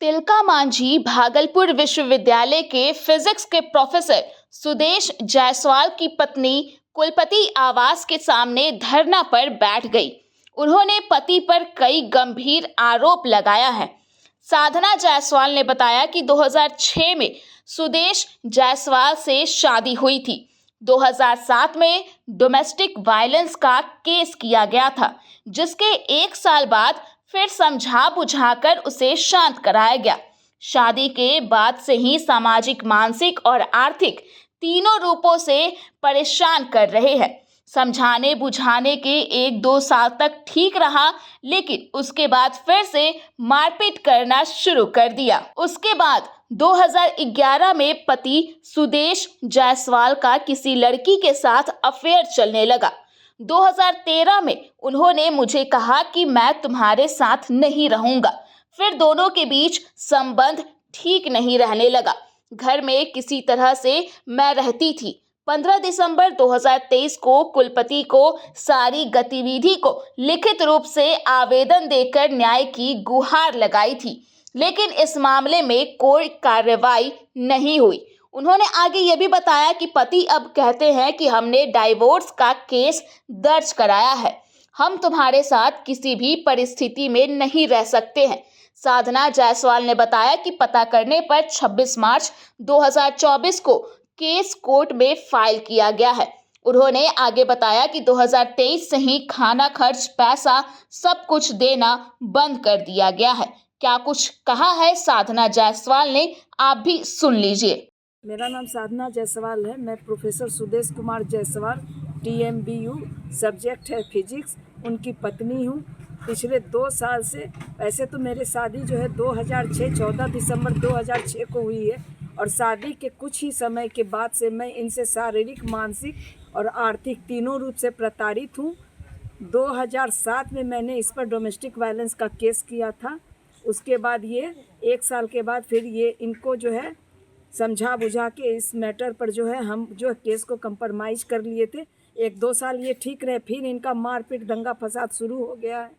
तिलका मांझी भागलपुर विश्वविद्यालय के फिजिक्स के प्रोफेसर सुदेश जायसवाल की पत्नी कुलपति आवास के सामने धरना पर बैठ गई। उन्होंने पति पर कई गंभीर आरोप लगाया है। साधना जायसवाल ने बताया कि 2006 में सुदेश जायसवाल से शादी हुई थी। 2007 में डोमेस्टिक वायलेंस का केस किया गया था, जिसके एक साल बाद फिर समझा बुझाकर उसे शांत कराया गया। शादी के बाद से ही सामाजिक, मानसिक और आर्थिक तीनों रूपों से परेशान कर रहे हैं। समझाने बुझाने के 1-2 साल तक ठीक रहा, लेकिन उसके बाद फिर से मारपीट करना शुरू कर दिया। उसके बाद 2011 में पति सुदेश जायसवाल का किसी लड़की के साथ अफेयर चलने लगा। 2013 में उन्होंने मुझे कहा कि मैं तुम्हारे साथ नहीं रहूंगा। फिर दोनों के बीच संबंध ठीक नहीं रहने लगा। घर में किसी तरह से मैं रहती थी। 15 दिसंबर 2023 को कुलपति को सारी गतिविधि को लिखित रूप से आवेदन देकर न्याय की गुहार लगाई थी, लेकिन इस मामले में कोई कार्रवाई नहीं हुई। उन्होंने आगे ये भी बताया कि पति अब कहते हैं कि हमने डाइवोर्स का केस दर्ज कराया है, हम तुम्हारे साथ किसी भी परिस्थिति में नहीं रह सकते हैं। साधना जायसवाल ने बताया कि पता करने पर 26 मार्च 2024 को केस कोर्ट में फाइल किया गया है। उन्होंने आगे बताया कि 2023 से ही खाना खर्च, पैसा सब कुछ देना बंद कर दिया गया है। क्या कुछ कहा है साधना जायसवाल ने, आप भी सुन लीजिए। मेरा नाम साधना जायसवाल है। मैं professor Sudesh Kumar Jaiswal, TMBU, subject है फिजिक्स, उनकी पत्नी हूँ। पिछले 2 साल से, वैसे तो मेरी शादी जो है 2006 14 दिसंबर 2006 को हुई है, और शादी के कुछ ही समय के बाद से मैं इनसे शारीरिक, मानसिक और आर्थिक तीनों रूप से प्रताड़ित हूँ। 2007 में मैंने इस पर डोमेस्टिक वायलेंस का केस किया था। उसके बाद ये 1 साल के बाद फिर ये इनको जो है समझा बुझा के इस मैटर पर जो है हम जो केस को कंप्रोमाइज़ कर लिए थे। 1-2 साल ये ठीक रहे, फिर इनका मारपीट, दंगा फसाद शुरू हो गया है।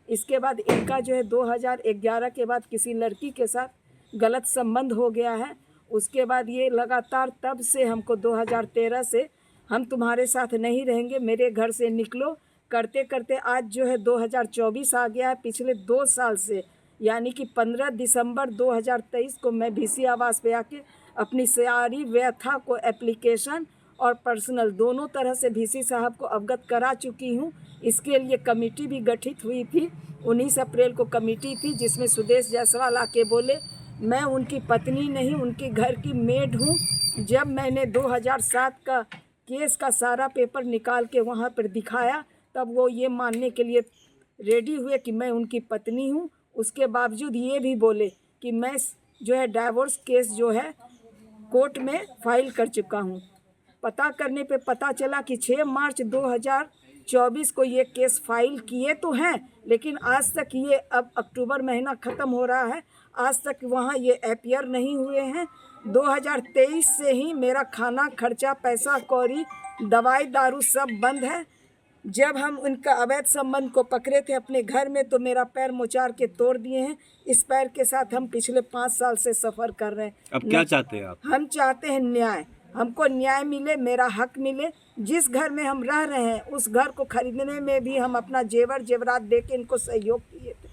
इसके बाद इनका जो है 2011 के बाद किसी लड़की के साथ गलत संबंध हो गया है। उसके बाद ये लगातार, तब से हमको 2013 से हम तुम्हारे साथ नहीं रहेंगे, मेरे घर से निकलो करते करते आज जो है 2024 आ गया है। पिछले 2 साल से, यानी कि 15 दिसंबर 2023 को मैं VC आवास पे आके अपनी सारी व्यथा को एप्लीकेशन और पर्सनल दोनों तरह से VC साहब को अवगत करा चुकी हूँ। इसके लिए कमेटी भी गठित हुई थी। 19 अप्रैल को कमेटी थी, जिसमें सुदेश जायसवाल आके बोले मैं उनकी पत्नी नहीं, उनके घर की मेड हूँ। जब मैंने 2007 का केस का सारा पेपर निकाल के वहाँ पर दिखाया, तब वो ये मानने के लिए रेडी हुए कि मैं उनकी पत्नी हूँ। उसके बावजूद ये भी बोले कि मैं जो है डाइवोर्स केस जो है कोर्ट में फाइल कर चुका हूँ। पता करने पे पता चला कि 6 मार्च 2024 को ये केस फाइल किए तो हैं, लेकिन आज तक ये, अब अक्टूबर महीना ख़त्म हो रहा है, आज तक वहाँ ये अपीयर नहीं हुए हैं। 2023 से ही मेरा खाना खर्चा, पैसा कौड़ी, दवाई दारू सब बंद है। जब हम उनका अवैध संबंध को पकड़े थे अपने घर में, तो मेरा पैर मोचार के तोड़ दिए हैं। इस पैर के साथ हम पिछले 5 साल से सफ़र कर रहे हैं। अब क्या चाहते हैं आप? हम चाहते हैं न्याय, हमको न्याय मिले, मेरा हक मिले। जिस घर में हम रह रहे हैं उस घर को खरीदने में भी हम अपना जेवर जेवरात दे के इनको सहयोग किए थे।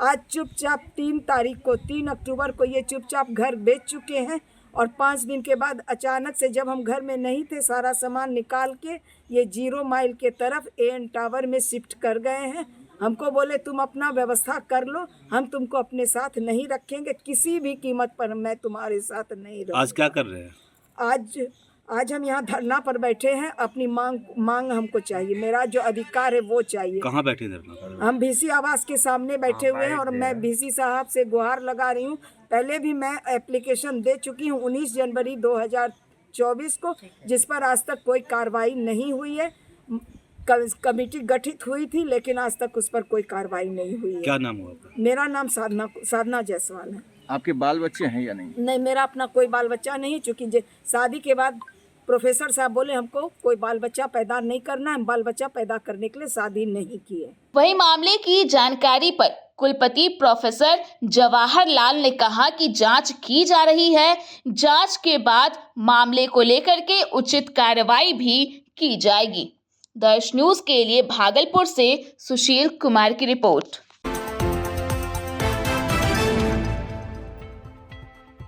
आज चुपचाप 3 अक्टूबर को ये चुपचाप घर बेच चुके हैं, और 5 दिन के बाद अचानक से, जब हम घर में नहीं थे, सारा सामान निकाल के ये 0 माइल के तरफ AN टावर में शिफ्ट कर गए हैं। हमको बोले तुम अपना व्यवस्था कर लो, हम तुमको अपने साथ नहीं रखेंगे, किसी भी कीमत पर मैं तुम्हारे साथ नहीं रहूँगा। आज क्या कर रहे हैं? आज हम यहाँ धरना पर बैठे हैं। अपनी मांग हमको चाहिए, मेरा जो अधिकार है वो चाहिए। कहाँ बैठे धरना पर? हम VC आवास के सामने बैठे हुए हैं, और मैं VC साहब से गुहार लगा रही हूँ। पहले भी मैं एप्लीकेशन दे चुकी हूँ 19 जनवरी 2024 को, जिस पर आज तक कोई कार्रवाई नहीं हुई है। कमेटी गठित हुई थी, लेकिन आज तक उस पर कोई कार्रवाई नहीं हुई है। क्या नाम हुआ आपका? मेरा नाम साधना जायसवाल है। आपके बाल बच्चे हैं या नहीं? नहीं, मेरा अपना कोई बाल बच्चा नहीं, चूँकि शादी के बाद प्रोफेसर साहब बोले हमको कोई बाल बच्चा पैदा नहीं करना है, बाल बच्चा पैदा करने के लिए शादी नहीं की है। वही मामले की जानकारी पर कुलपति प्रोफेसर जवाहर लाल ने कहा कि जांच की जा रही है, जांच के बाद मामले को लेकर के उचित कार्रवाई भी की जाएगी। दर्श न्यूज के लिए भागलपुर से सुशील कुमार की रिपोर्ट।